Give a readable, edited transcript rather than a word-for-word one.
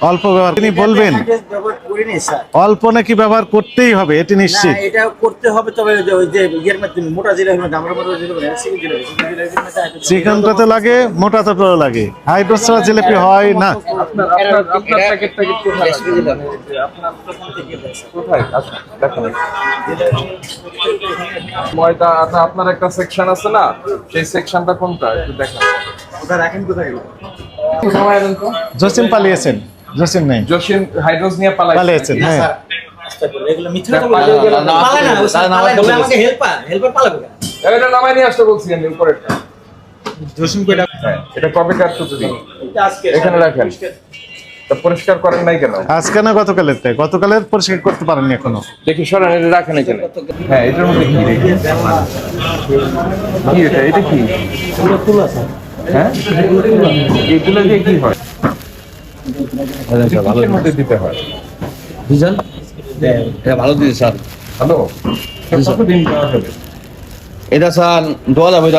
অল্প ব্যবহার তিনি বলবেন অল্প নাকি ব্যবহার করতেই হবে এটি নিশ্চিত। এটা করতে হবে, তবে ওই যে ইয়ের মাধ্যমে মোটা জিরা দামের মতো চিকেনটাতে লাগে, মোটাতে লাগে, হাইড্রোস ছাড়া জিলিপি হয় না। ময়দা আটা আপনার একটা সেকশন আছে না, সেই সেকশনটা কোনটা একটু দেখান। ওটা রাখেন কোথায়? জসিম পালিয়েছেন, জসিম নেই, জসিম হাইড্রোস নিয়ে পালিয়েছেন। হ্যাঁ এগুলো মিথ্যা কথা বলে আমাকে হেল্পার পালাবে কেন? এটা নামাই নিয়ে আসতে বলছি আমি উপরেরটা। জসিম কয়টা? হ্যাঁ, এটা কবে কাটতো যদি আজকে এখানে রাখেন। তা পরিষ্কার করেন নাই কেন? আজকে না গতকালের, গতকালের পরিষ্কার করতে পারেননি এখনো। দেখি সরান, এটা রাখেন এখানে। হ্যাঁ, এটার মধ্যে কি রে? কি এটা কি? হ্যাঁ, এগুলো দিয়ে কি হয়? ভালোর মধ্যে দিতে হয়। বুঝলেন? এটা ভালো দিয়েছে স্যার। ভালো, কতদিন দেওয়া যাবে? এটা স্যার দেওয়া যাবে।